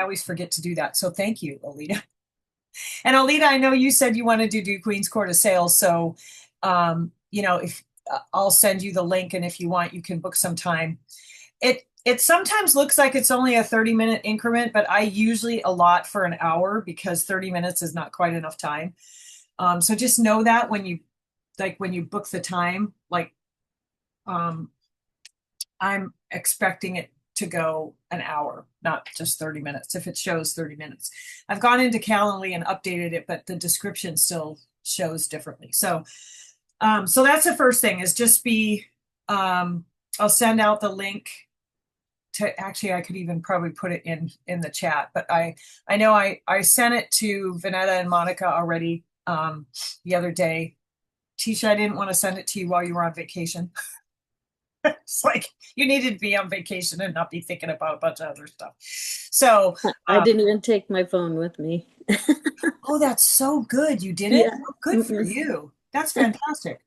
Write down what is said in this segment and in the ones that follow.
I always forget to do that. So thank you, Alita. And Alita, I know you said you wanted to do Queen's Court of Sales. So, if I'll send you the link, and if you want, you can book some time. It sometimes looks like it's only a 30-minute increment, but I usually allot for an hour because 30 minutes is not quite enough time. So just know that when you book the time, um, I'm expecting it to go an hour, not just 30 minutes. If it shows 30 minutes, I've gone into Calendly and updated it, but the description still shows differently. So that's the first thing is just I'll send out the link to, actually, I could even probably put it in the chat, but I know I sent it to Vanetta and Monica already the other day. Tisha, I didn't want to send it to you while you were on vacation. It's like you needed to be on vacation and not be thinking about a bunch of other stuff. So, I didn't even take my phone with me. oh, that's so good. You didn't? Yeah. Oh, good for Mm-mm. you. That's fantastic.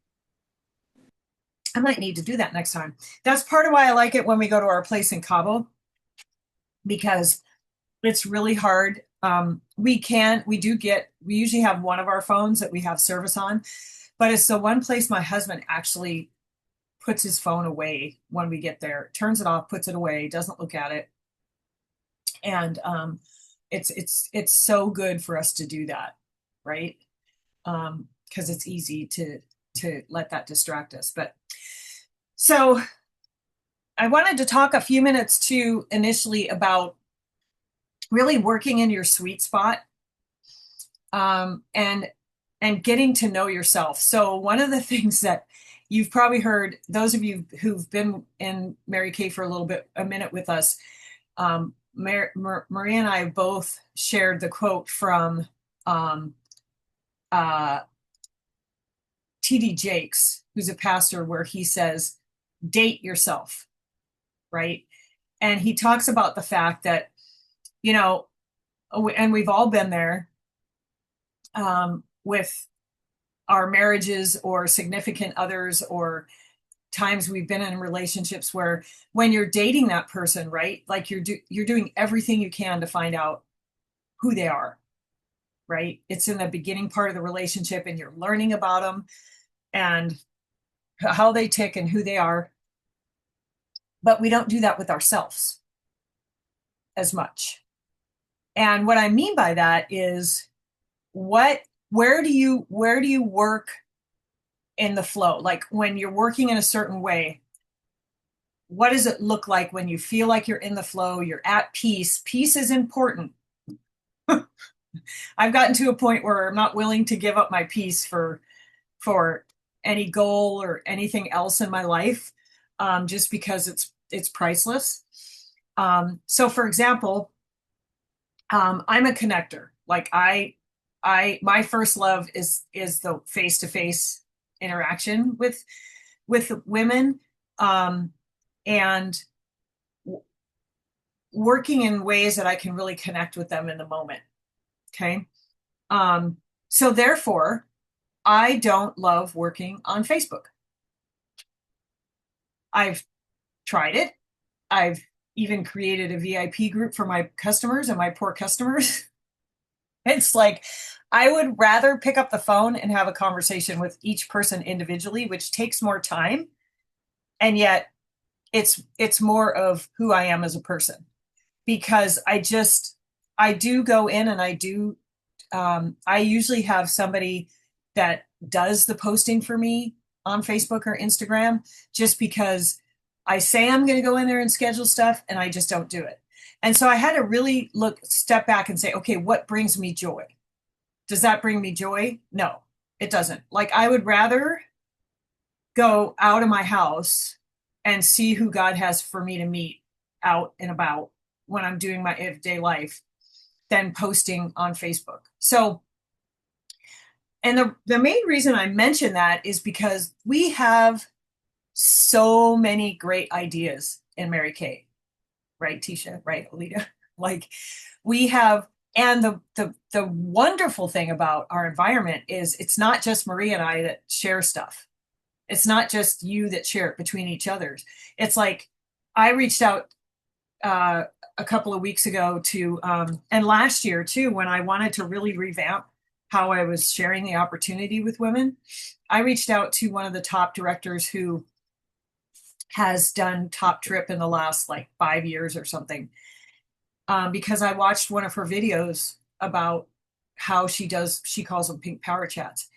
I might need to do that next time. That's part of why I like it when we go to our place in Cabo, because it's really hard. We usually have one of our phones that we have service on, but it's the one place my husband actually puts his phone away when we get there, turns it off, puts it away, doesn't look at it. And it's so good for us to do that, right? Because it's easy to let that distract us. But so I wanted to talk a few minutes too initially about really working in your sweet spot, and getting to know yourself. So one of the things that you've probably heard, those of you who've been in Mary Kay for a minute with us, Maria and I both shared the quote from um, uh, T.D. Jakes, who's a pastor, where he says, date yourself, right? And he talks about the fact that, you know, and we've all been there with our marriages or significant others, or times we've been in relationships where when you're dating that person, right? Like you're doing everything you can to find out who they are, right? It's in the beginning part of the relationship and you're learning about them and how they tick and who they are. But we don't do that with ourselves as much. And what I mean by that is what where do you work in the flow? Like when you're working in a certain way, what does it look like when you feel like you're in the flow, you're at peace? Peace is important. I've gotten to a point where I'm not willing to give up my peace for any goal or anything else in my life, just because it's priceless. So, for example, I'm a connector. Like my first love is the face to face interaction with women, and working in ways that I can really connect with them in the moment. Okay. So therefore, I don't love working on Facebook. I've tried it. I've even created a VIP group for my customers and my poor customers. It's like I would rather pick up the phone and have a conversation with each person individually, which takes more time. And yet it's more of who I am as a person, because I do go in and I usually have somebody that does the posting for me on Facebook or Instagram, just because I say I'm going to go in there and schedule stuff and I just don't do it. And so I had to really step back and say, okay, what brings me joy? Does that bring me joy? No, it doesn't. Like I would rather go out of my house and see who God has for me to meet out and about when I'm doing my everyday life than posting on Facebook. So, and the main reason I mention that is because we have so many great ideas in Mary Kay, right, Tisha, right, Alita? Like we have, and the wonderful thing about our environment is it's not just Maria and I that share stuff. It's not just you that share it between each other. It's like I reached out uh, a couple of weeks ago to, and last year too, when I wanted to really revamp how I was sharing the opportunity with women. I reached out to one of the top directors who has done Top Trip in the last like 5 years or something, because I watched one of her videos about how she calls them pink power chats.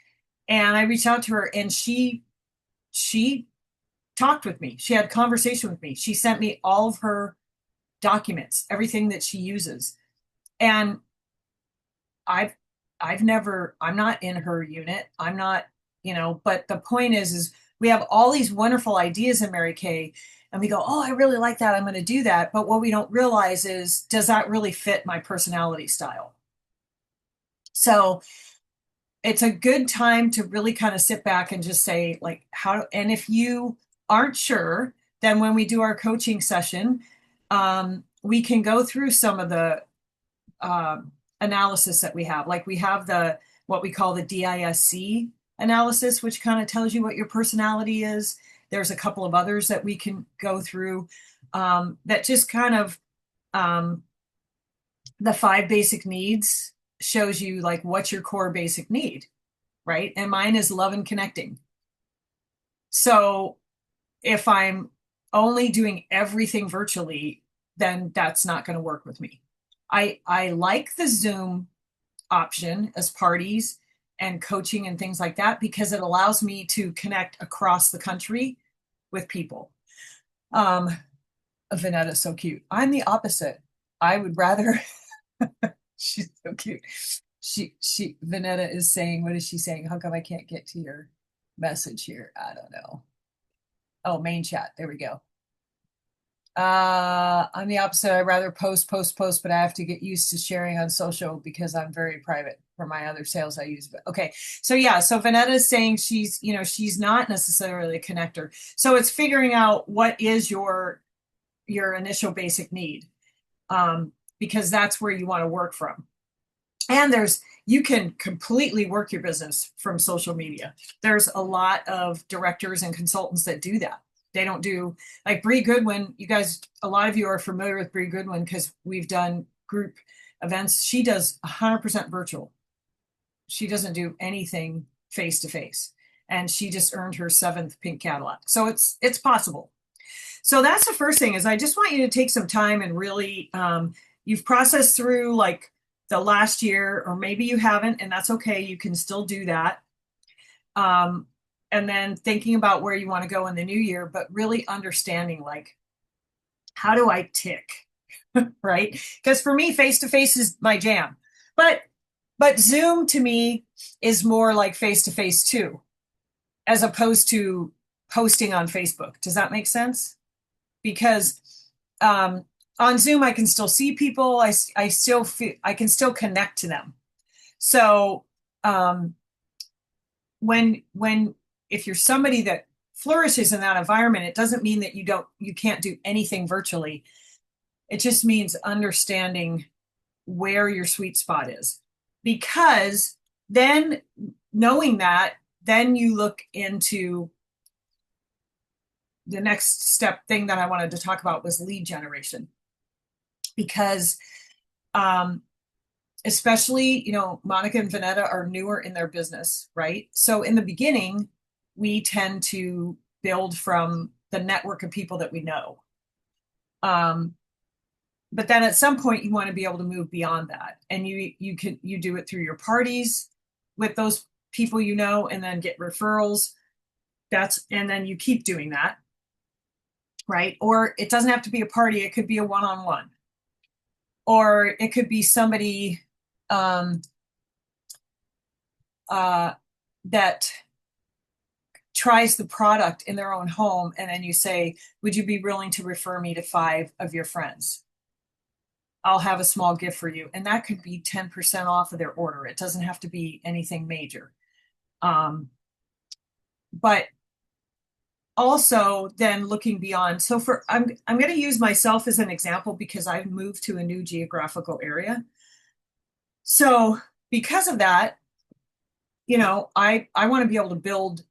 And I reached out to her and she talked with me. She had conversation with me. She sent me all of her documents, everything that she uses. And I've I've never I'm not in her unit. I'm not, but the point is we have all these wonderful ideas in Mary Kay and we go, "Oh, I really like that. I'm going to do that." But what we don't realize is does that really fit my personality style? So, it's a good time to really kind of sit back and just say like and if you aren't sure, then when we do our coaching session, we can go through some of the analysis that we have. Like we have the what we call the DISC analysis, which kind of tells you what your personality is. There's a couple of others that we can go through, that just kind of, the 5 basic needs shows you like what's your core basic need, right? And mine is love and connecting. So if I'm only doing everything virtually, then that's not going to work with me. I like the Zoom option as parties and coaching and things like that because it allows me to connect across the country with people. Um, Vanetta's so cute. I'm the opposite. I would rather. She's so cute. Vanetta is saying, what is she saying? How come I can't get to your message here? I don't know. Oh, main chat. There we go. I'm the opposite. I rather post, but I have to get used to sharing on social because I'm very private for my other sales I use. But okay. So yeah, so Vanetta is saying she's not necessarily a connector. So it's figuring out what is your initial basic need. Because that's where you want to work from. And you can completely work your business from social media. There's a lot of directors and consultants that do that. They don't do like Bree Goodwin. You guys, a lot of you are familiar with Bree Goodwin because we've done group events. She does 100% virtual. She doesn't do anything face to face. And she just earned her 7th pink Cadillac. So it's possible. So that's the first thing is I just want you to take some time and really, you've processed through like the last year, or maybe you haven't, and that's okay. You can still do that. And then thinking about where you want to go in the new year, but really understanding like, how do I tick? Right? Because for me, face to face is my jam. But Zoom to me is more like face to face too, as opposed to posting on Facebook. Does that make sense? Because on Zoom, I can still see people. I still feel I can still connect to them. So when if you're somebody that flourishes in that environment, it doesn't mean that you can't do anything virtually. It just means understanding where your sweet spot is. Because then knowing that, then you look into the next step thing that I wanted to talk about was lead generation. Because especially, Monica and Vanetta are newer in their business, right? So in the beginning, we tend to build from the network of people that we know. But then at some point you want to be able to move beyond that. And you do it through your parties with those people and then get referrals. And then you keep doing that. Right? Or it doesn't have to be a party, it could be a one-on-one. Or it could be somebody that tries the product in their own home, and then you say, would you be willing to refer me to 5 of your friends? I'll have a small gift for you. And that could be 10% off of their order. It doesn't have to be anything major. But also then looking beyond. So I'm going to use myself as an example because I've moved to a new geographical area. So because of that, I want to be able to build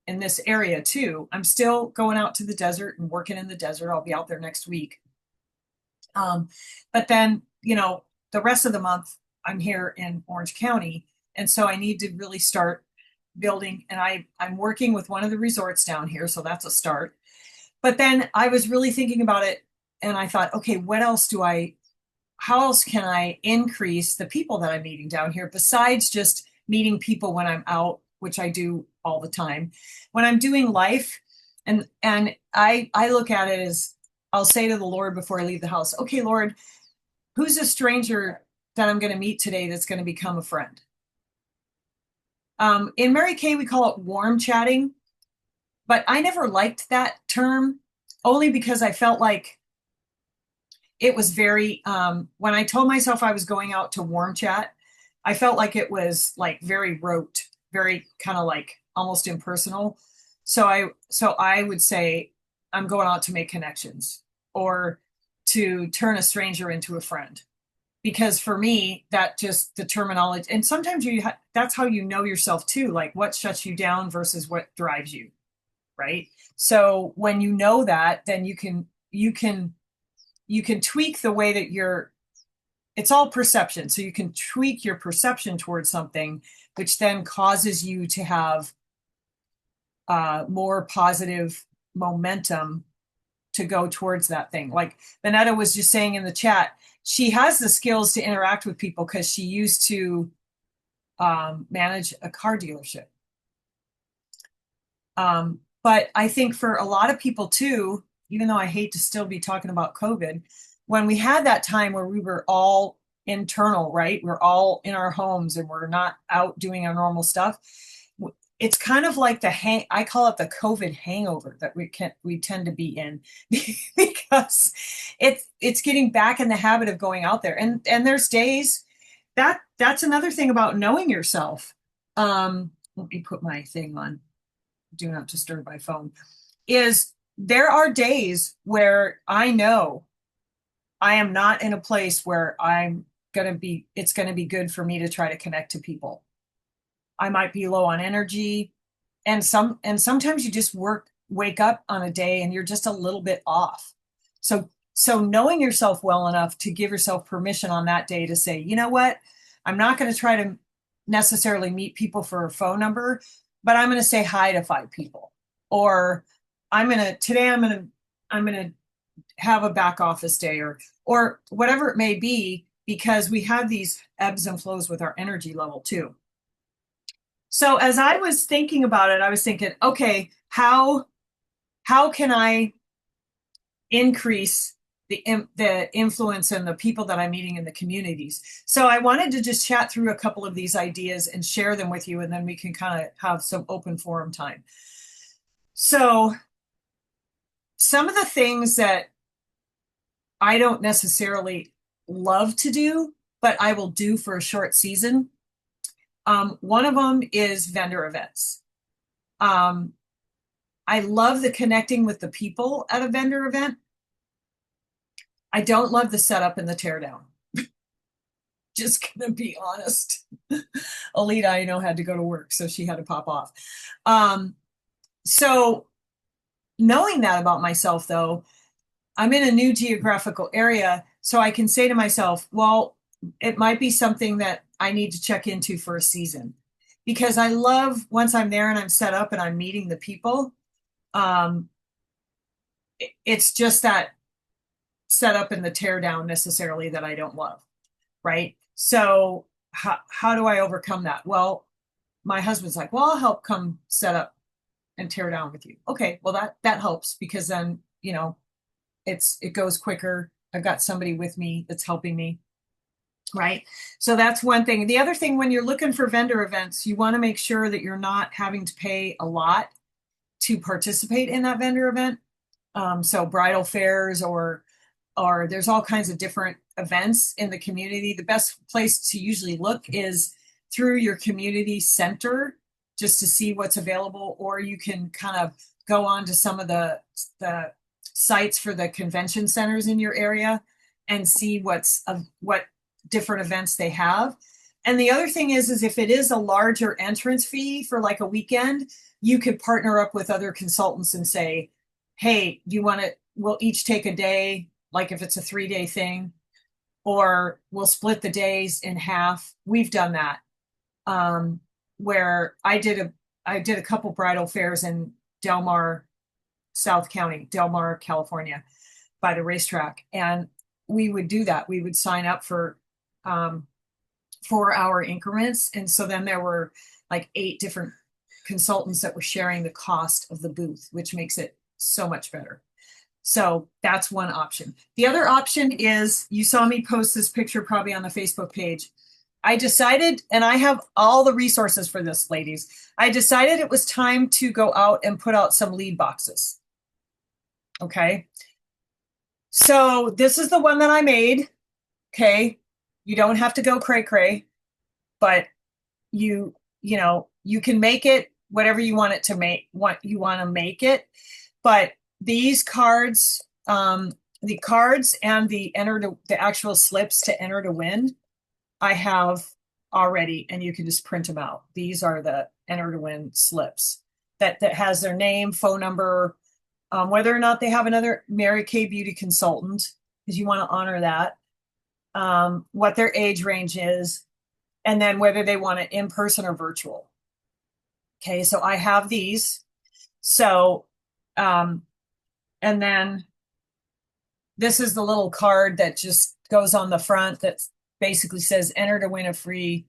in this area too. I'm still going out to the desert and working in the desert. I'll be out there next week. Um, but then, the rest of the month I'm here in Orange County. And so I need to really start building. And I'm working with one of the resorts down here. So that's a start. But then I was really thinking about it and I thought, okay, how else can I increase the people that I'm meeting down here besides just meeting people when I'm out, which I do all the time. When I'm doing life, and I look at it as I'll say to the Lord before I leave the house, okay, Lord, who's a stranger that I'm going to meet today that's going to become a friend? In Mary Kay, we call it warm chatting, but I never liked that term only because I felt like it was very when I told myself I was going out to warm chat, I felt like it was like very rote, very kind of like almost impersonal. So I would say I'm going out to make connections or to turn a stranger into a friend. Because for me, that just the terminology, and sometimes that's how you know yourself too, like what shuts you down versus what drives you, right? So when you know that, then you can tweak the way that it's all perception. So you can tweak your perception towards something, which then causes you to have more positive momentum to go towards that thing. Like Vanetta was just saying in the chat, she has the skills to interact with people because she used to manage a car dealership. But I think for a lot of people too, even though I hate to still be talking about COVID, when we had that time where we were all internal, right? We're all in our homes and we're not out doing our normal stuff. It's kind of like I call it the COVID hangover that we tend to be in because it's getting back in the habit of going out there. And there's days that's another thing about knowing yourself. Let me put my thing on do not disturb my phone, is there are days where I know I am not in a place where it's going to be good for me to try to connect to people. I might be low on energy and sometimes you just wake up on a day and you're just a little bit off. So knowing yourself well enough to give yourself permission on that day to say, you know what? I'm not going to try to necessarily meet people for a phone number, but I'm going to say hi to 5 people. Or today I'm going to have a back office day or whatever it may be, because we have these ebbs and flows with our energy level too. So as I was thinking about it, I was thinking, okay, how can I increase the influence and the people that I'm meeting in the communities? So I wanted to just chat through a couple of these ideas and share them with you, and then we can kind of have some open forum time. So some of the things that I don't necessarily love to do, but I will do for a short season. One of them is vendor events. I love the connecting with the people at a vendor event. I don't love the setup and the teardown. Just gonna be honest. Alita, I know, had to go to work, so she had to pop off. So knowing that about myself, though, I'm in a new geographical area, so I can say to myself, well, it might be something that I need to check into for a season. Because I love once I'm there and I'm set up and I'm meeting the people, it's just that setup and the tear down necessarily that I don't love, right? So how do I overcome that? Well, my husband's like, well, I'll help come set up and tear down with you. Okay, well that helps because then it goes quicker. I've got somebody with me that's helping me, right? So that's one thing. The other thing, when you're looking for vendor events, you want to make sure that you're not having to pay a lot to participate in that vendor event. So bridal fairs or there's all kinds of different events in the community. The best place to usually look is through your community center just to see what's available, or you can kind of go on to some of the sites for the convention centers in your area and see what different events they have. And the other thing is if it is a larger entrance fee for like a weekend, you could partner up with other consultants and say, hey, we'll each take a day like if it's a 3-day thing, or we'll split the days in half. We've done that. Where I did a couple bridal fairs in Del Mar, South County, Del Mar, California, by the racetrack. And we would do that. We would sign up for 4-hour increments. And so then there were like 8 different consultants that were sharing the cost of the booth, which makes it so much better. So that's one option. The other option is, you saw me post this picture probably on the Facebook page. I decided, and I have all the resources for this, ladies. I decided it was time to go out and put out some lead boxes. Okay. So this is the one that I made. Okay. You don't have to go cray cray, but you know, you can make it whatever you want it to make, what you want to make it. But these cards, the cards and the actual slips to enter to win, I have already, and you can just print them out. These are the enter to win slips that has their name, phone number, whether or not they have another Mary Kay Beauty consultant, because you want to honor that, what their age range is, and then whether they want it in person or virtual. Okay, so I have these. So, and then this is the little card that just goes on the front that basically says enter to win a free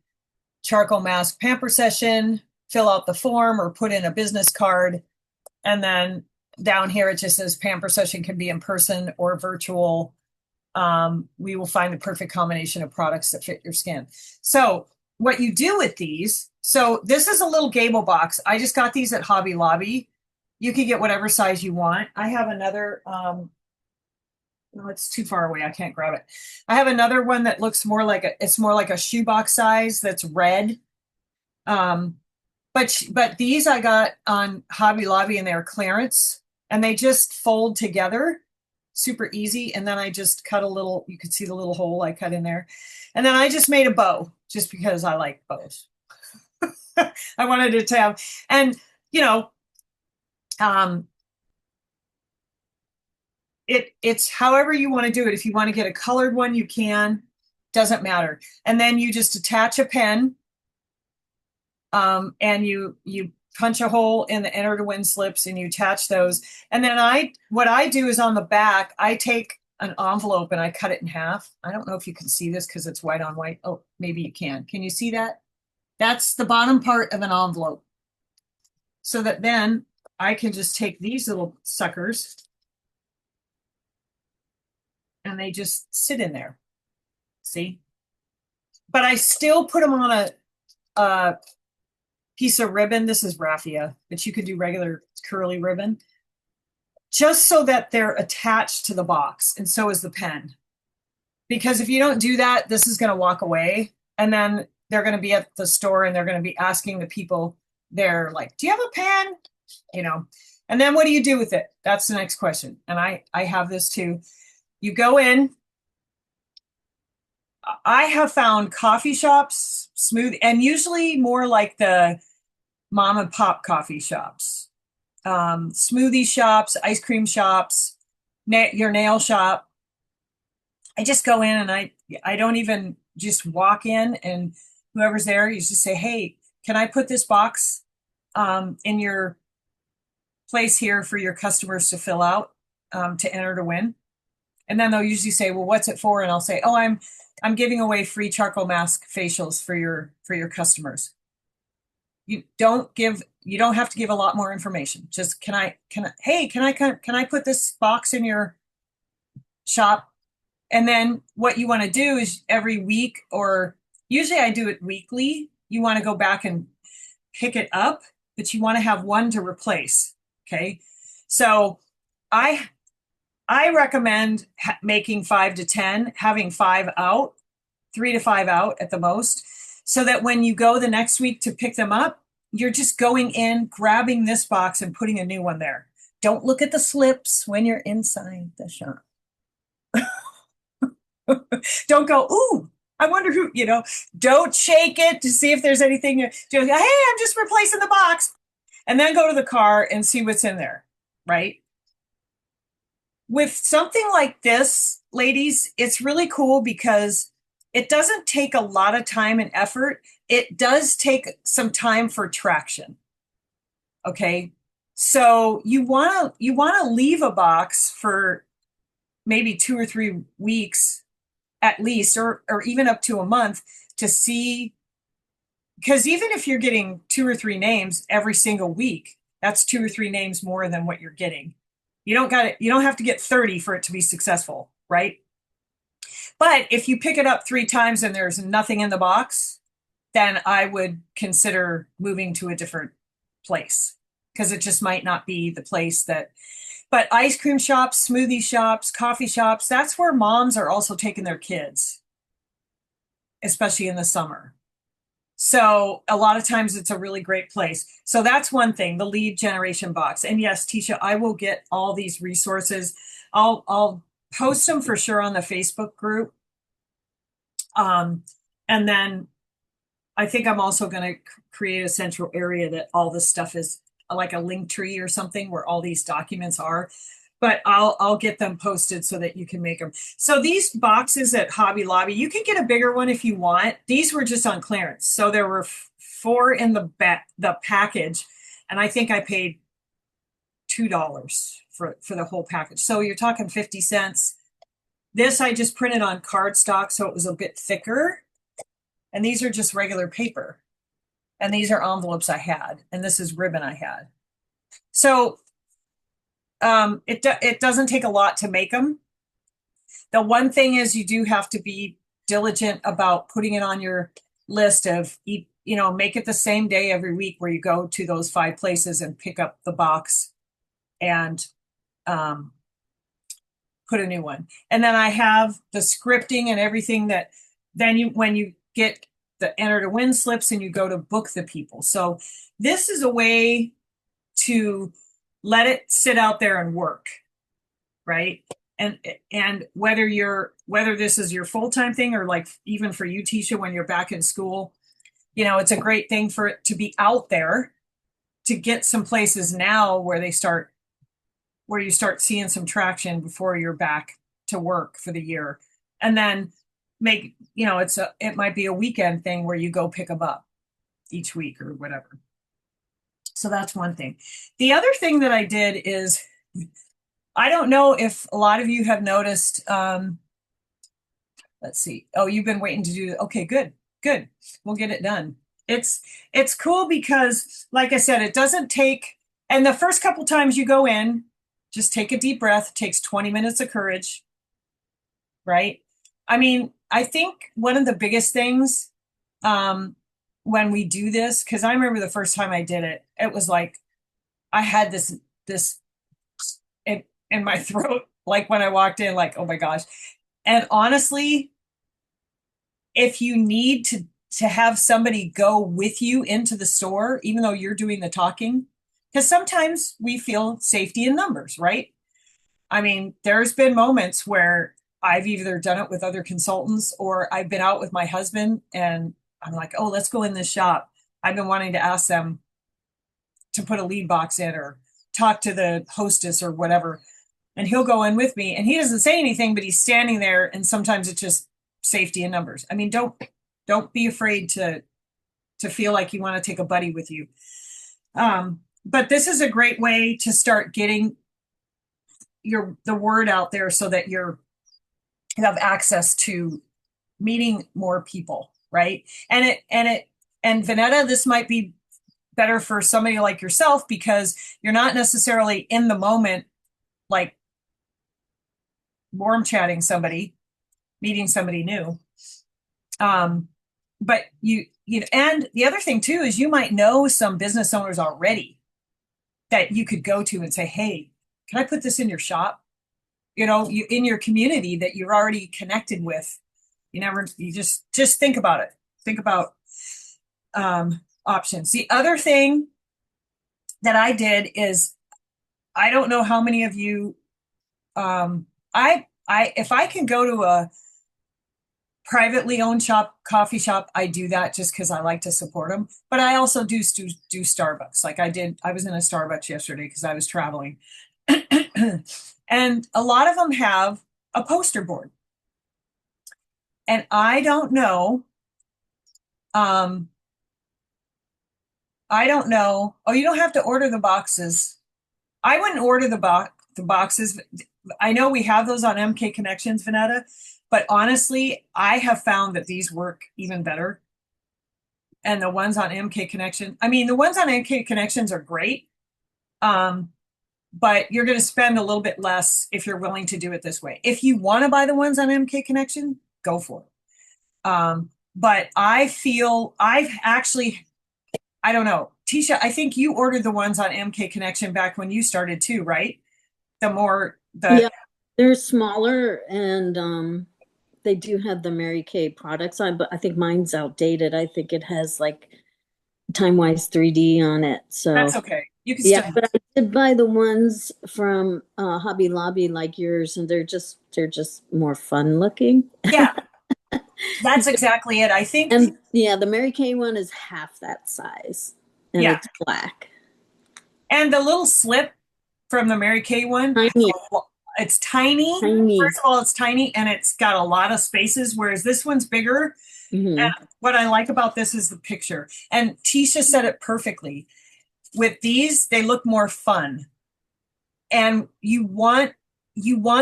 charcoal mask pamper session, fill out the form or put in a business card. And then down here, it just says pamper session can be in person or virtual. We will find the perfect combination of products that fit your skin. So what you do with these, so this is a little gable box. I just got these at Hobby Lobby. You can get whatever size you want. I have another, no, it's too far away. I can't grab it. I have another one that looks more like it's more like a shoebox size that's red. But these I got on Hobby Lobby and they're clearance and they just fold together super easy. And then I just cut a little, you can see the little hole I cut in there. And then I just made a bow just because I like bows. I wanted it to have, and you know, it's however you want to do it. If you want to get a colored one, you can, doesn't matter. And then you just attach a pen, and you punch a hole in the enter to win slips and you attach those. And then what I do is on the back, I take an envelope and I cut it in half. I don't know if you can see this because it's white on white. Oh, maybe you can. Can you see that? That's the bottom part of an envelope. So that then I can just take these little suckers and they just sit in there. See? But I still put them on a piece of ribbon. This is raffia, but you could do regular curly ribbon, just so that they're attached to the box, and so is the pen. Because if you don't do that, this is going to walk away, and then they're going to be at the store and they're going to be asking the people there, like, do you have a pen? You know, and then what do you do with it? That's the next question. And I have this too. You go in. I have found coffee shops, smooth, and usually more like the mom and pop coffee shops, smoothie shops, ice cream shops, your nail shop. I just go in and I don't even just walk in, and whoever's there, you just say, hey, can I put this box in your place here for your customers to fill out to enter to win? And then they'll usually say, well, what's it for? And I'll say, oh, I'm giving away free charcoal mask facials for your customers. You don't have to give a lot more information. Just can I put this box in your shop? And then what you want to do is every week, or usually I do it weekly, you want to go back and pick it up, but you want to have one to replace. Okay. So I recommend making 5 to 10, having 5 out, 3 to 5 out at the most, so that when you go the next week to pick them up, you're just going in, grabbing this box and putting a new one there. Don't look at the slips when you're inside the shop. Don't go, ooh, I wonder who, don't shake it to see if there's anything. Hey, I'm just replacing the box. And then go to the car and see what's in there, right? with something like this, ladies, it's really cool because it doesn't take a lot of time and effort. It does take some time for traction. Okay. So you want to leave a box for maybe 2 or 3 weeks at least, or even up to a month to see, because even if you're getting 2 or 3 names every single week, that's 2 or 3 names more than what you're getting. You don't have to get 30 for it to be successful, right? But if you pick it up 3 times and there's nothing in the box, then I would consider moving to a different place because it just might not be the place that. But ice cream shops, smoothie shops, coffee shops, that's where moms are also taking their kids, especially in the summer. So a lot of times it's a really great place. So that's one thing, the lead generation box. And yes, Tisha, I will get all these resources. I'll post them for sure on the Facebook group. And then I think I'm also going to create a central area that all this stuff is like a link tree or something where all these documents are. But I'll get them posted so that you can make them. So these boxes at Hobby Lobby, you can get a bigger one if you want. These were just on clearance, so there were 4 in the package, and I think I paid $2 for the whole package. So you're talking 50 cents. This I just printed on cardstock, so it was a bit thicker. And these are just regular paper. And these are envelopes I had, and this is ribbon I had. So it doesn't take a lot to make them. The one thing is you do have to be diligent about putting it on your list of, make it the same day every week where you go to those 5 places and pick up the box and put a new one. And then I have the scripting and everything that then when you get the enter to win slips and you go to book the people. So this is a way to let it sit out there and work, right? And whether this is your full-time thing or like even for you, Tisha, when you're back in school, it's a great thing for it to be out there to get some places now where you start seeing some traction before you're back to work for the year. And then it might be a weekend thing where you go pick them up each week or whatever. So that's one thing. The other thing that I did is, I don't know if a lot of you have noticed, let's see. Oh, you've been waiting to do, okay, good. We'll get it done. It's cool because, like I said, it doesn't take, and the first couple times you go in, just take a deep breath. It takes 20 minutes of courage, right? I mean, I think one of the biggest things when we do this, because I remember the first time I did it, it was like I had this in my throat, like when I walked in, like, oh my gosh. And honestly, if you need to have somebody go with you into the store, even though you're doing the talking, because sometimes we feel safety in numbers, right? I mean, there's been moments where I've either done it with other consultants or I've been out with my husband and I'm like, oh, let's go in this shop. I've been wanting to ask them to put a lead box in or talk to the hostess or whatever. And he'll go in with me and he doesn't say anything, but he's standing there. And sometimes it's just safety in numbers. I mean, don't be afraid to feel like you want to take a buddy with you. But this is a great way to start getting the word out there so that you have access to meeting more people, right? And Vanetta, this might be better for somebody like yourself because you're not necessarily in the moment, like warm chatting somebody, meeting somebody new. But and the other thing too is you might know some business owners already that you could go to and say, hey, can I put this in your shop? You in your community that you're already connected with. You just think about it. Think about options. The other thing that I did is, I don't know how many of you, if I can go to a privately owned coffee shop, I do that just because I like to support them. But I also do Starbucks. Like I was in a Starbucks yesterday because I was traveling. And a lot of them have a poster board. And I don't know. Um, I don't know. Oh, you don't have to order the boxes. I wouldn't order the boxes. I know we have those on MK Connections, Vanetta, but honestly, I have found that these work even better. And the ones on MK Connection, I mean, the ones on MK Connections are great. Um, but you're going to spend a little bit less if you're willing to do it this way. If you want to buy the ones on MK Connection, go for it. But I feel I've actually, I don't know, Tisha, I think you ordered the ones on MK Connection back when you started too, right? The Yeah, they're smaller and they do have the Mary Kay products on, but I think mine's outdated. I think it has like TimeWise 3D on it. that's So okay. You can yeah, still, but I did buy the ones from Hobby Lobby like yours, and they're just more fun looking. yeah, that's exactly it. I think, And yeah, the Mary Kay one is half that size and yeah. it's black. And the little slip from the Mary Kay one, Tiny, it's tiny. tiny. First of all, it's tiny and it's got a lot of spaces, whereas this one's bigger. Hmm. And what I like about this is the picture. And Tisha said it perfectly. With these, they look more fun. And you want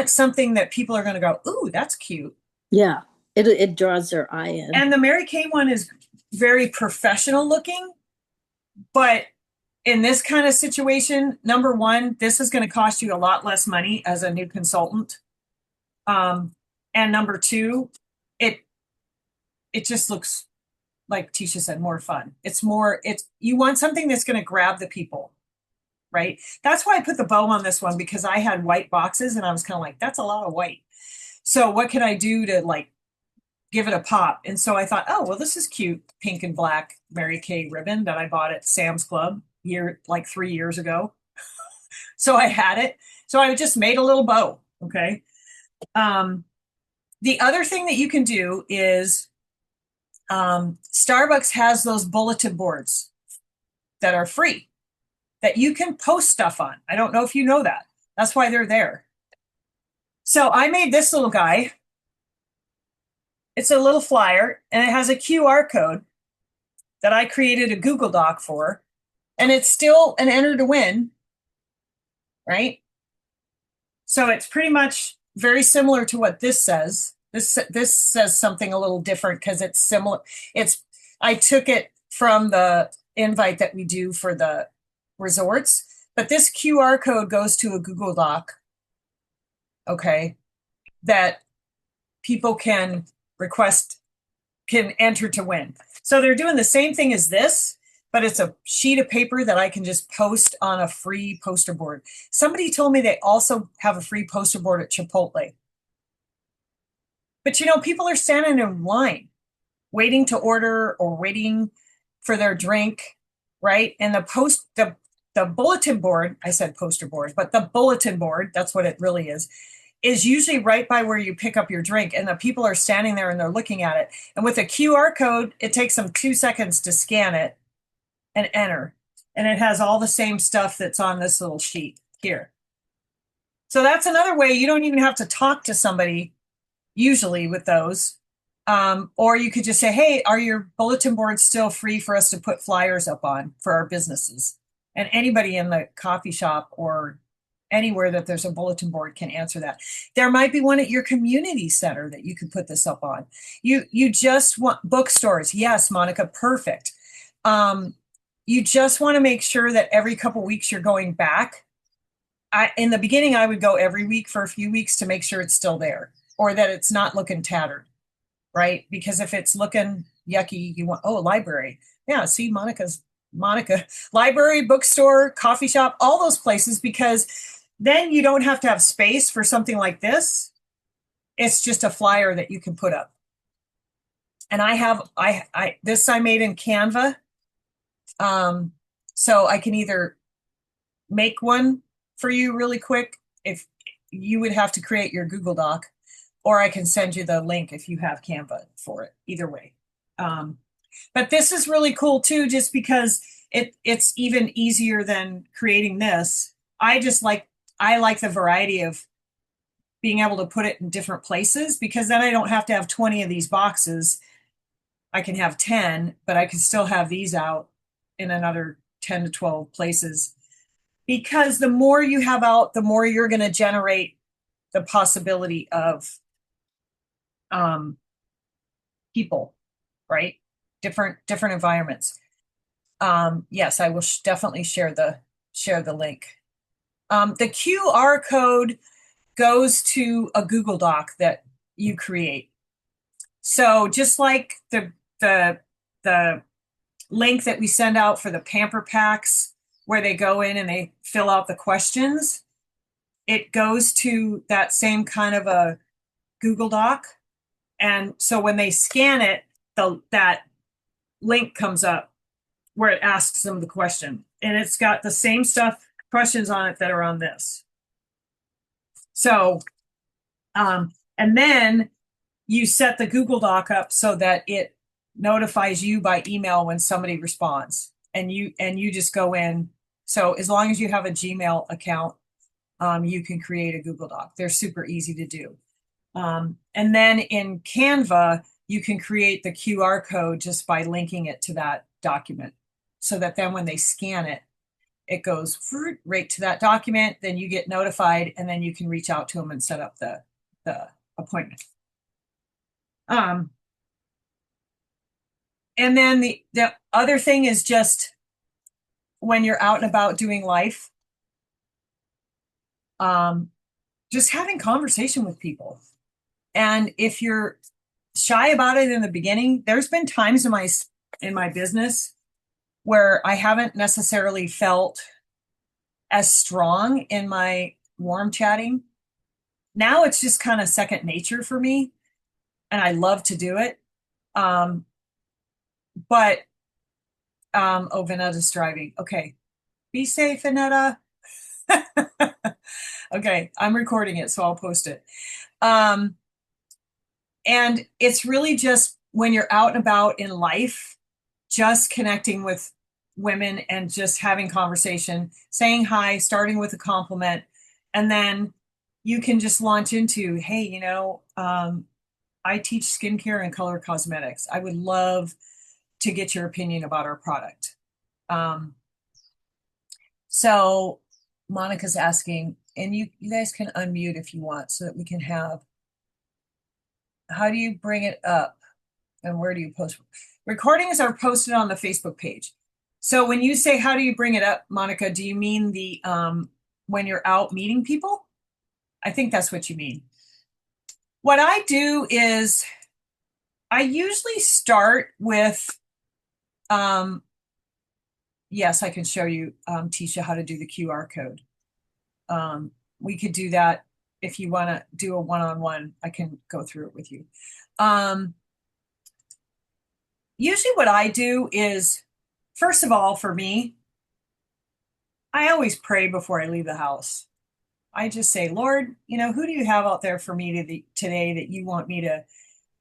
something that people are going to go, "Ooh, that's cute." Yeah, it draws their eye in. And the Mary Kay one is very professional looking, but in this kind of situation, number one, this is going to cost you a lot less money as a new consultant. And number two, it it just looks like Tisha said, more fun. It's you want something that's going to grab the people, right? That's why I put the bow on this one because I had white boxes and I was kind of like, that's a lot of white. So what can I do to like give it a pop? And so I thought, oh, well, this is cute, pink and black Mary Kay ribbon that I bought at Sam's Club like 3 years ago. So I had it. So I just made a little bow. Okay. Um, the other thing that you can do is Starbucks has those bulletin boards that are free that you can post stuff on. I don't know if you know that. That's why they're there. So I made this little guy. It's a little flyer and it has a QR code that I created a Google Doc for. And it's still an enter to win, right? So it's pretty much very similar to what this says. This says something a little different because it's similar. I took it from the invite that we do for the resorts, but this QR code goes to a Google Doc, okay, that people can enter to win. So they're doing the same thing as this, but it's a sheet of paper that I can just post on a free poster board. Somebody told me they also have a free poster board at Chipotle. But people are standing in line waiting to order or waiting for their drink, right? And the bulletin board, I said poster board, but the bulletin board, that's what it really is usually right by where you pick up your drink. And the people are standing there and they're looking at it. And with a QR code, it takes them 2 seconds to scan it and enter. And it has all the same stuff that's on this little sheet here. So that's another way you don't even have to talk to somebody usually with those. Or you could just say, hey, are your bulletin boards still free for us to put flyers up on for our businesses? And anybody in the coffee shop or anywhere that there's a bulletin board can answer that. There might be one at your community center that you could put this up on. You just want bookstores. Yes, Monica, perfect. You just want to make sure that every couple weeks you're going back. In the beginning, I would go every week for a few weeks to make sure it's still there or that it's not looking tattered, right? Because if it's looking yucky, you want, library. Yeah, see, Monica, library, bookstore, coffee shop, all those places, because then you don't have to have space for something like this. It's just a flyer that you can put up. And this I made in Canva. So I can either make one for you really quick if you would have to create your Google Doc, or I can send you the link if you have Canva for it. Either way. But this is really cool too, just because it's even easier than creating this. I like the variety of being able to put it in different places, because then I don't have to have 20 of these boxes. I can have 10, but I can still have these out in another 10 to 12 places. Because the more you have out, the more you're going to generate the possibility of um, people, right? Different environments. Yes, I will definitely share the link. The QR code goes to a Google Doc that you create. So just like the link that we send out for the pamper packs, where they go in and they fill out the questions, it goes to that same kind of a Google Doc. And so when they scan it, that link comes up where it asks them the question. And it's got the same questions on it that are on this. So, and then you set the Google Doc up so that it notifies you by email when somebody responds, and you just go in. So as long as you have a Gmail account, you can create a Google Doc. They're super easy to do. And then in Canva, you can create the QR code just by linking it to that document, so that then when they scan it, it goes right to that document. Then you get notified, and then you can reach out to them and set up the appointment. And then the other thing is just when you're out and about doing life, just having conversation with people. And if you're shy about it in the beginning, there's been times in my business where I haven't necessarily felt as strong in my warm chatting. Now it's just kind of second nature for me, and I love to do it. But oh, Vanetta's driving. Okay. Be safe, Vanetta. Okay, I'm recording it, so I'll post it. And it's really just when you're out and about in life, just connecting with women and just having conversation, saying hi, starting with a compliment, and then you can just launch into, hey, I teach skincare and color cosmetics. I would love to get your opinion about our product. So Monica's asking, and you guys can unmute if you want so that we can have, how do you bring it up and where do you post? Recordings are posted on the Facebook page. So when you say, how do you bring it up, Monica, do you mean the when you're out meeting people? I think that's what you mean. What I do is I usually start with, yes, I can show you, Tisha, how to do the QR code. We could do that if you want to do a one-on-one. I can go through it with you. Usually what I do is, first of all, for me, I always pray before I leave the house. I just say, Lord, who do you have out there for me today that you want me to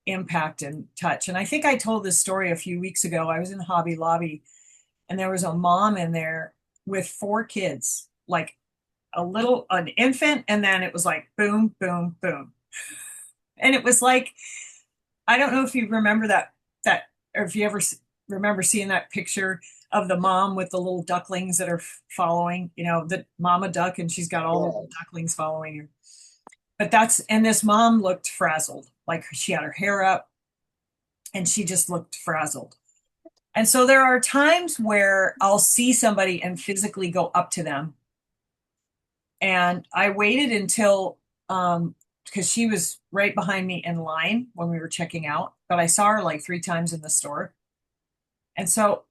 impact and touch? And I think I told this story a few weeks ago. I was in Hobby Lobby, and there was a mom in there with 4 kids, like an infant, and then it was like boom, boom, boom. And it was like, I don't know if you remember that, or if you ever remember seeing that picture of the mom with the little ducklings that are following, the mama duck, and she's got all the little ducklings following her. But and this mom looked frazzled, like she had her hair up and she just looked frazzled. And so there are times where I'll see somebody and physically go up to them. And I waited until, because she was right behind me in line when we were checking out, but I saw her like 3 times in the store. And so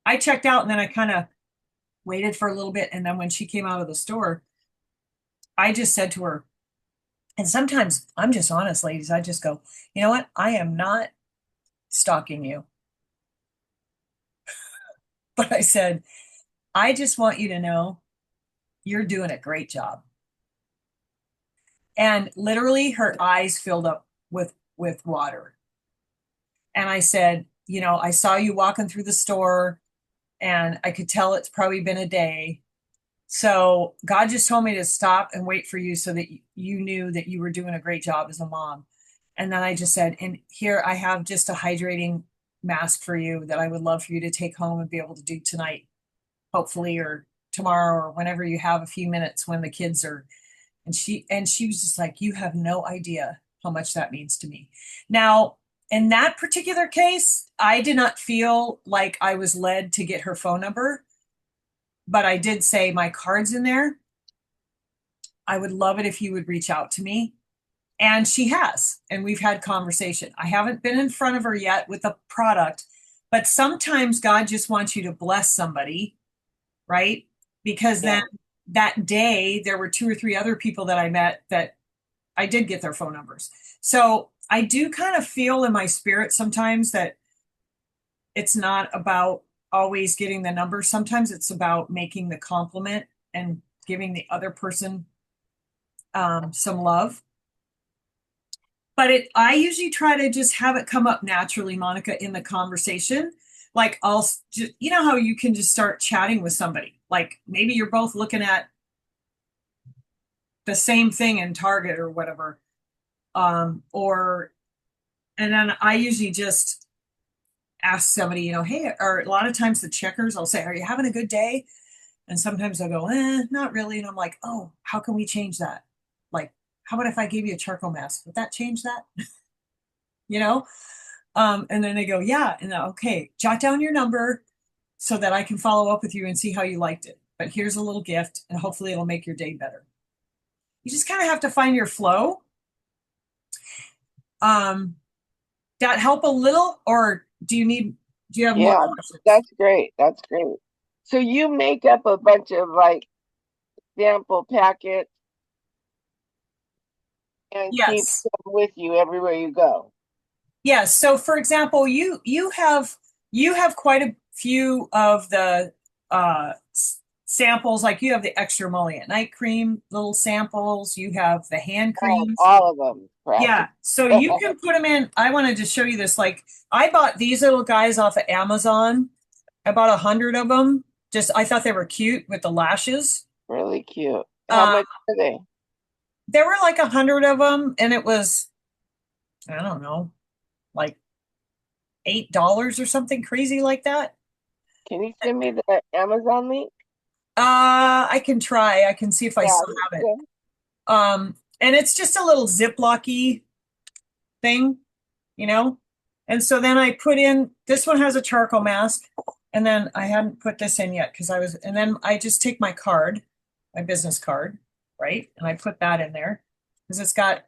I checked out, and then I kind of waited for a little bit. And then when she came out of the store, I just said to her, and sometimes I'm just honest, ladies, I just go, you know what? I am not stalking you. But I said, I just want you to know you're doing a great job. And literally her eyes filled up with water. And I said, I saw you walking through the store, and I could tell it's probably been a day. So God just told me to stop and wait for you so that you knew that you were doing a great job as a mom. And then I just said, and here I have just a hydrating mask for you that I would love for you to take home and be able to do tonight, hopefully, or tomorrow, or whenever you have a few minutes when the kids are. And she was just like, you have no idea how much that means to me. Now, in that particular case, I did not feel like I was led to get her phone number, but I did say my card's in there. I would love it if you would reach out to me. And she has, and we've had conversation. I haven't been in front of her yet with a product, but sometimes God just wants you to bless somebody, right? Because Yeah. then that day there were two or three other people that I met that I did get their phone numbers. So I do kind of feel in my spirit sometimes that it's not about always getting the number. Sometimes it's about making the compliment and giving the other person some love. But I usually try to just have it come up naturally, Monica, in the conversation. Like you know how you can just start chatting with somebody. Like maybe you're both looking at the same thing in Target or whatever. Or and then I usually just ask somebody, hey, or a lot of times the checkers, I'll say, are you having a good day? And sometimes they'll go, not really. And I'm like, oh, how can we change that? Like, how about if I gave you a charcoal mask? Would that change that? you know? And then they go, yeah. And okay, jot down your number so that I can follow up with you and see how you liked it. But here's a little gift, and hopefully it'll make your day better. You just kind of have to find your flow. Um, that help a little, or do you have more Yeah, questions? that's great. That's great. So you make up a bunch of like sample packets and keep Yes. them with you everywhere you go. Yes. So for example, you have quite a few of the samples, like you have the extra emollient night cream little samples, you have the hand Oh, creams. all of them, Yeah. practically. So you can put them in. I wanted to show you this. Like I bought these little guys off of Amazon. I bought 100 of them. Just I thought they were cute with the lashes. Really cute. How Uh, much are they? there were like 100 of them, and it was, I don't know, like $8 or something crazy like that. Can you send me the Amazon link? I can try. I can see if I Yeah, still me have it. too. And it's just a little Ziplocky thing, you know? And so then I put in, this one has a charcoal mask, and then I hadn't put this in yet because and then I just take my card, my business card, right? And I put that in there because it's got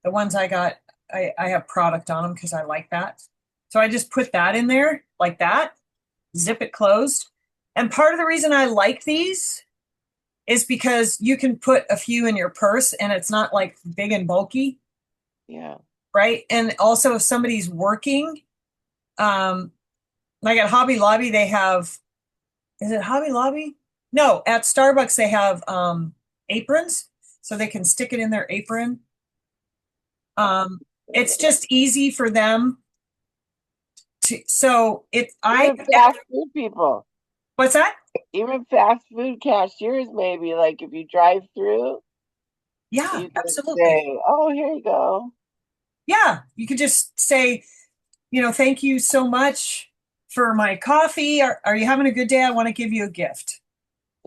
the ones I got, I have product on them because I like that. So I just put that in there like that, zip it closed. And part of the reason I like these is because you can put a few in your purse and it's not like big and bulky, Yeah. right? And also if somebody's working, um, like at Hobby Lobby, they have, is it Hobby Lobby? No, at Starbucks they have aprons so they can stick it in their apron. Um, it's just easy for them to, so it, I, Even fast food people, what's that? even fast food cashiers, maybe like if you drive through, Yeah, you can absolutely. say, "Oh, here you go." Yeah, you could just say, thank you so much for my coffee. Are you having a good day? I want to give you a gift.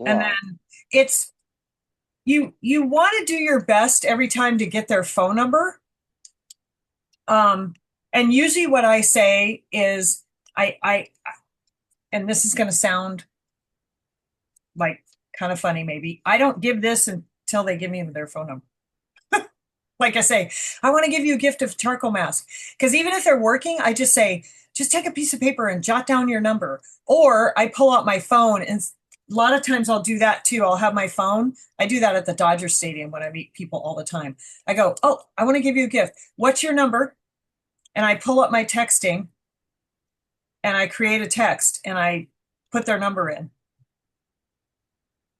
And Yeah. then it's you want to do your best every time to get their phone number. Um, and usually what I say is I and this is going to sound like kind of funny maybe. I don't give this until they give me their phone number. Like I say, I want to give you a gift of charcoal mask. Because even if they're working, I just say, just take a piece of paper and jot down your number. Or I pull out my phone, and a lot of times I'll do that too. I'll have my phone. I do that at the Dodger Stadium when I meet people all the time. I go, oh, I want to give you a gift. What's your number? And I pull up my texting and I create a text and I put their number in.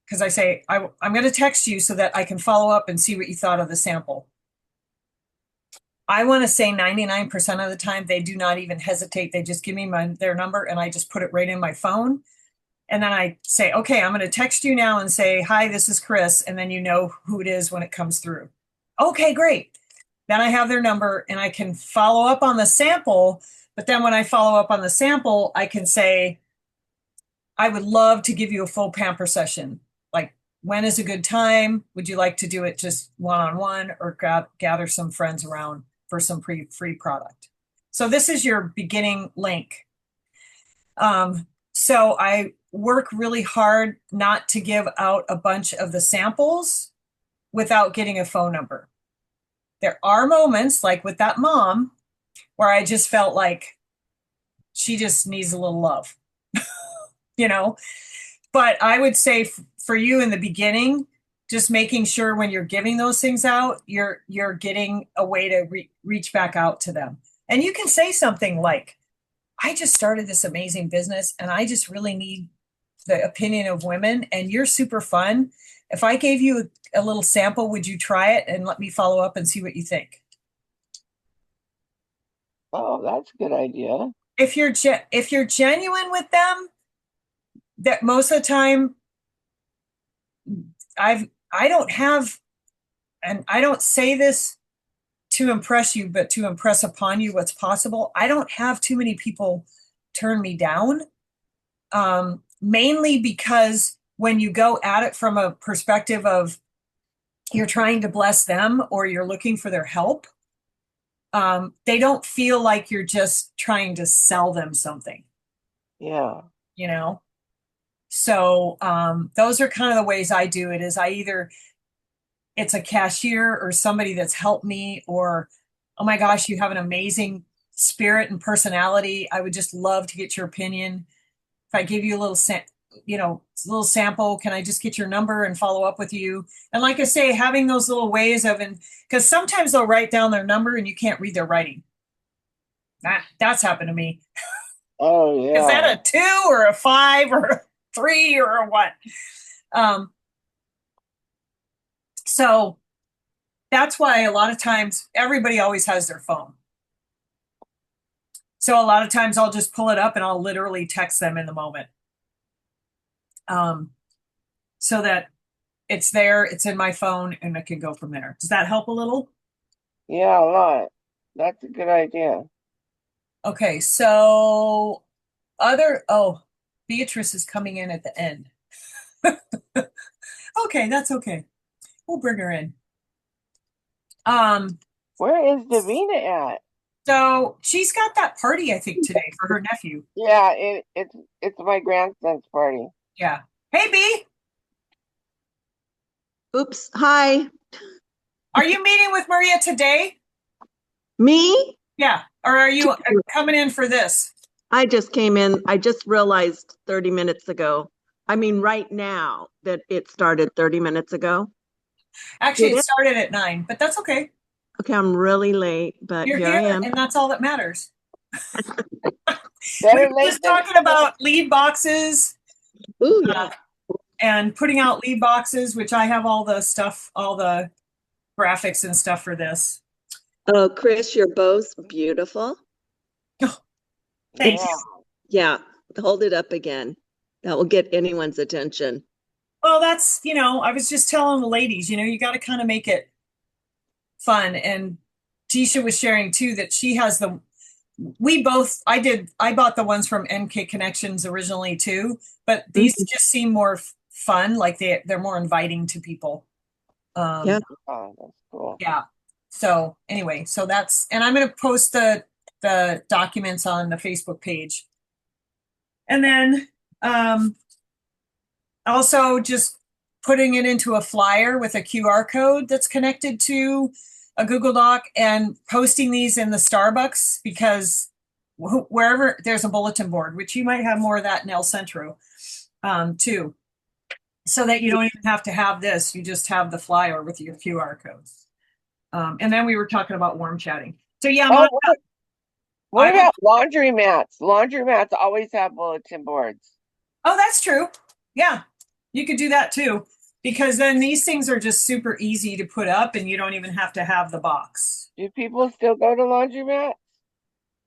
Because I say, I'm going to text you so that I can follow up and see what you thought of the sample. I want to say 99% of the time they do not even hesitate. They just give me their number and I just put it right in my phone. And then I say, okay, I'm going to text you now and say, hi, this is Chris. And then you know who it is when it comes through. Okay, great. Then I have their number and I can follow up on the sample. But then when I follow up on the sample, I can say, I would love to give you a full pamper session. Like, when is a good time? Would you like to do it just one-on-one or gather some friends around for some free product? So this is your beginning link. So I work really hard not to give out a bunch of the samples without getting a phone number. There are moments, like with that mom, where I just felt like she just needs a little love, you know? But I would say for you in the beginning, just making sure when you're giving those things out, you're getting a way to reach back out to them. And you can say something like, I just started this amazing business and I just really need the opinion of women and you're super fun. If I gave you a little sample, would you try it and let me follow up and see what you think? Oh, that's a good idea. If you're genuine with them, that most of the time I don't have, and I don't say this to impress you, but to impress upon you what's possible. I don't have too many people turn me down, mainly because when you go at it from a perspective of you're trying to bless them or you're looking for their help, they don't feel like you're just trying to sell them something, Yeah. you know? So those are kind of the ways I do it is I either it's a cashier or somebody that's helped me or, oh my gosh, you have an amazing spirit and personality. I would just love to get your opinion. If I give you a little, a little sample, can I just get your number and follow up with you? And like I say, having those little ways of, and because sometimes they'll write down their number and you can't read their writing. That's happened to me. Oh, Is that yeah. a 2 or a 5 or a 3 or a what? So that's why a lot of times everybody always has their phone. So a lot of times I'll just pull it up and I'll literally text them in the moment. So that it's there, it's in my phone, and I can go from there. Does that help a little? Yeah, a lot. That's a good idea. Okay, so Beatrice is coming in at the end. Okay, that's okay. We'll bring her in. Where is Davina at? So she's got that party, I think, today for her nephew. Yeah, it's my grandson's party. Yeah. Hey, B, Oops. Hi. are you meeting with Maria today? Me? Yeah. Or are you coming in for this? I just came in. I just realized 30 minutes ago. I mean, right now that it started 30 minutes ago. Actually, Did it it? started at 9, but that's okay. Okay, I'm really late, but You're here I here, am. and that's all that matters. We Better were late just than talking about lead boxes Ooh, yeah. and putting out lead boxes, which I have all the stuff, all the graphics and stuff for this. Oh, Chris, your bow's beautiful. Thank yeah. you. Yeah, hold it up again. That will get anyone's attention. Well, that's, I was just telling the ladies, you got to kind of make it fun. And Tisha was sharing too that she has I bought the ones from MK Connections originally too, but these just seem more fun. Like they're more inviting to people. Yeah. Oh, that's cool. Yeah. So anyway, and I'm going to post the documents on the Facebook page. And then also just putting it into a flyer with a QR code that's connected to a Google Doc and posting these in the Starbucks because wherever there's a bulletin board, which you might have more of that in El Centro too, so that you don't even have to have this. You just have the flyer with your QR codes. And then we were talking about warm chatting. So yeah, what about laundromats? Laundromats always have bulletin boards. Oh, that's true. Yeah, you could do that too, because then these things are just super easy to put up and you don't even have to have the box. Do people still go to laundromats?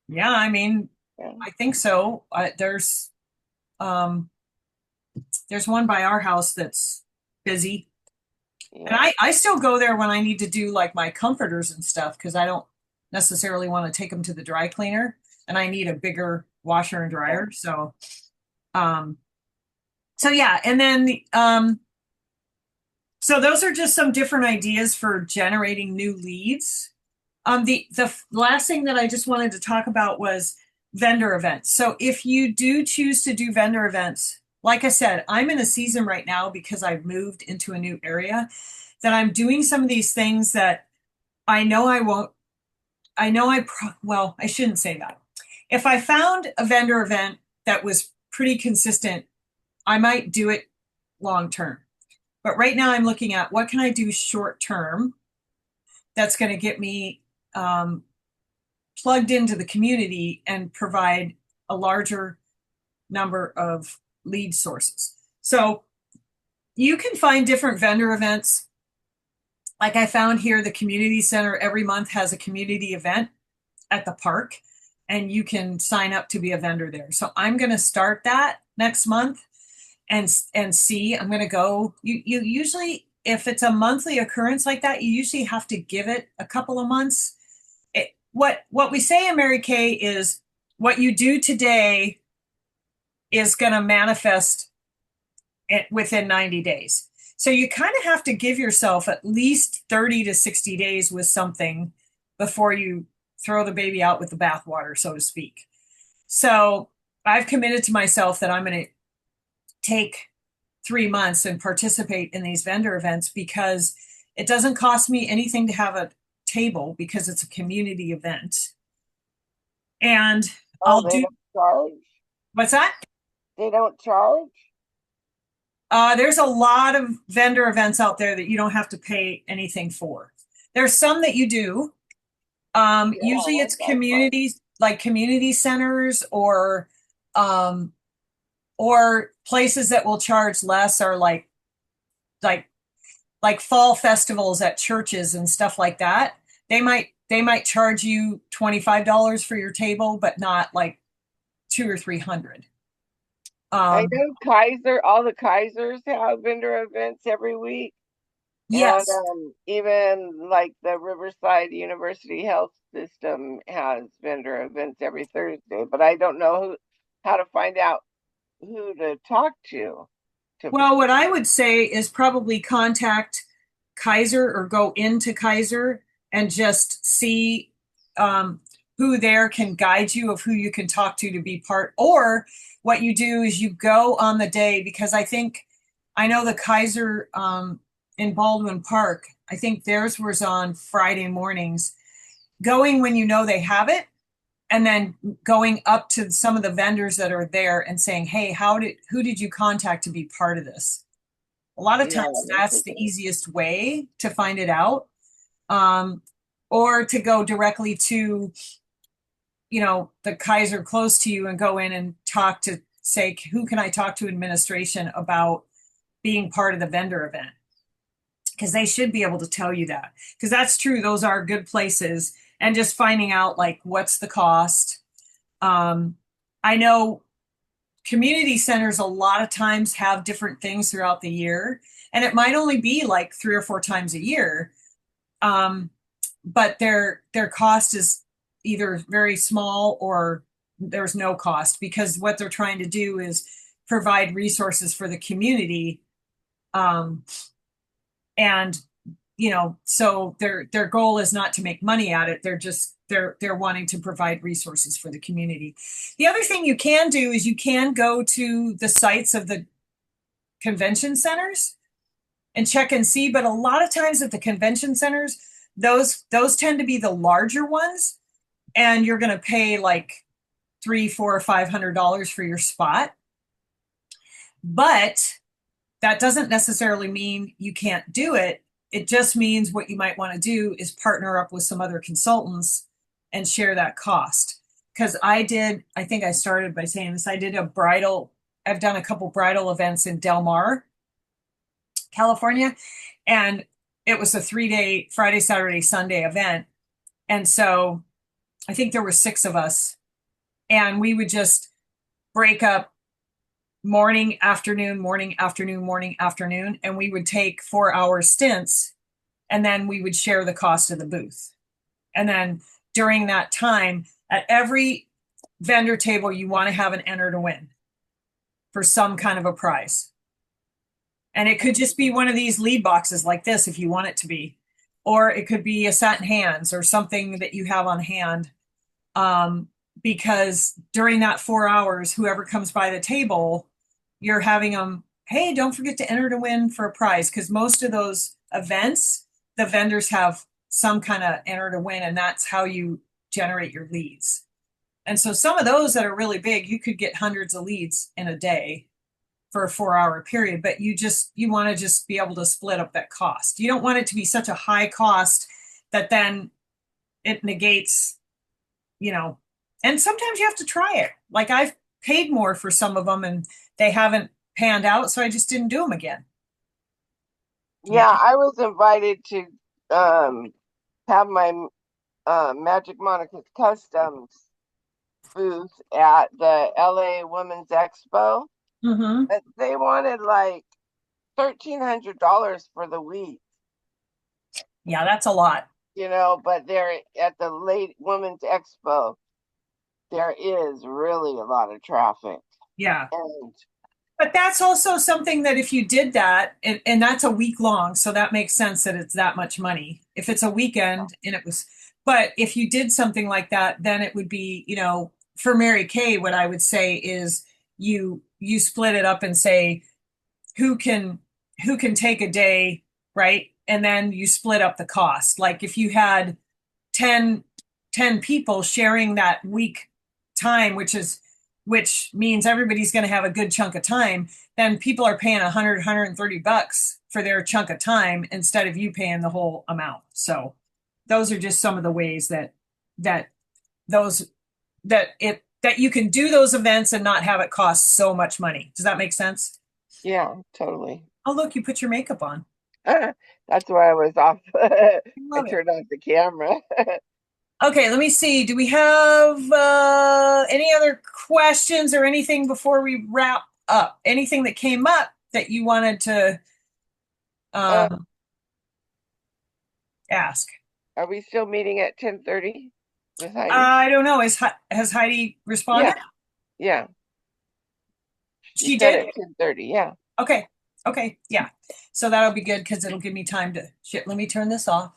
Yeah, I mean, Yeah. I think so. There's, there's one by our house that's busy. And Yeah. I still go there when I need to do like my comforters and stuff because I don't necessarily want to take them to the dry cleaner and I need a bigger washer and dryer. Um, so yeah, and then so those are just some different ideas for generating new leads. The last thing that I just wanted to talk about was vendor events. So if you do choose to do vendor events, like I said, I'm in a season right now because I've moved into a new area that I'm doing some of these things that I know I won't. Well, I shouldn't say that. If I found a vendor event that was pretty consistent, I might do it long term. But right now I'm looking at what can I do short term that's going to get me plugged into the community and provide a larger number of lead sources. So you can find different vendor events. Like I found here, the community center every month has a community event at the park, and you can sign up to be a vendor there. So I'm going to start that next month and see. I'm going to go. You usually, if it's a monthly occurrence like that, you usually have to give it a couple of months. What we say in Mary Kay is what you do today is going to manifest it within 90 days. So you kind of have to give yourself at least 30 to 60 days with something before you throw the baby out with the bathwater, so to speak. So I've committed to myself that I'm going to take 3 months and participate in these vendor events because it doesn't cost me anything to have a table because it's a community event. And Oh, I'll they do, don't charge? what's that? They don't charge? There's a lot of vendor events out there that you don't have to pay anything for. There's some that you do. Yeah, Usually it's that's fine. communities like community centers um, or places that will charge less or like like fall festivals at churches and stuff like that. They might charge you $25 for your table, but not like 200 or 300. I Um, know Kaiser, all the Kaisers have vendor events every week. And yes. even like the Riverside University Health System has vendor events every Thursday, but I don't know how to find out who to talk to. Well, what I would say is probably contact Kaiser or go into Kaiser and just see who there can guide you of who you can talk to be part. Or what you do is you go on the day because I know the Kaiser in Baldwin Park. I think theirs was on Friday mornings. Going when you know they have it, and then going up to some of the vendors that are there and saying, "Hey, who did you contact to be part of this?" A lot of Yeah, times that's that's the okay. easiest way to find it out. Um, or to go directly to, the Kaiser close to you and go in and talk to say, who can I talk to administration about being part of the vendor event? Because they should be able to tell you that. Because that's true. Those are good places. And just finding out like what's the cost. I know community centers a lot of times have different things throughout the year, and it might only be like 3 or 4 times a year. But their cost is either very small or there's no cost because what they're trying to do is provide resources for the community. And so their goal is not to make money at it. They're wanting to provide resources for the community. The other thing you can do is you can go to the sites of the convention centers and check and see. But a lot of times at the convention centers, those tend to be the larger ones, and you're going to pay like $300, $400, or $500 for your spot. But that doesn't necessarily mean you can't do it. It just means what you might want to do is partner up with some other consultants and share that cost. Because I think I started by saying this, I've done a couple bridal events in Del Mar, California, and it was a 3-day Friday, Saturday, Sunday event. And so I think there were 6 of us, and we would just break up morning, afternoon, morning, afternoon, morning, afternoon, and we would take 4-hour stints, and then we would share the cost of the booth. And then during that time, at every vendor table, you want to have an enter to win for some kind of a prize. And it could just be one of these lead boxes like this if you want it to be, or it could be a satin hands or something that you have on hand. Because during that 4 hours, whoever comes by the table, you're having them, hey, don't forget to enter to win for a prize. Because most of those events, the vendors have some kind of enter to win, and that's how you generate your leads. And so some of those that are really big, you could get hundreds of leads in a day for a 4-hour period, but you want to just be able to split up that cost. You don't want it to be such a high cost that then it negates, and sometimes you have to try it. Like I've paid more for some of them and they haven't panned out, so I just didn't do them again. Yeah, I was invited to have my Magic Monica's Customs booth at the LA Women's Expo. Mm-hmm. But they wanted like $1,300 for the week. Yeah, that's a lot. But they're at the late Women's Expo. There is really a lot of traffic. Yeah. And But that's also something that if you did that, and that's a week long, so that makes sense that it's that much money. If it's a weekend and but if you did something like that, then it would be, for Mary Kay, what I would say is you split it up and say who can take a day, right? And then you split up the cost. Like if you had 10 people sharing that week time, which means everybody's going to have a good chunk of time, then people are paying 130 bucks for their chunk of time instead of you paying the whole amount. So those are just some of the ways that you can do those events and not have it cost so much money. Does that make sense? yeah, totally. Oh, look, you put your makeup on. That's why I was off. I Love it. turned off the camera. Okay, let me see. Do we have any other questions or anything before we wrap up? Anything that came up that you wanted to ask? Are we still meeting at 10:30 with Heidi? I don't know. Has Heidi responded? Yeah. She said did? at 10:30, yeah. Okay. Yeah. So that'll be good because it'll give me time to let me turn this off.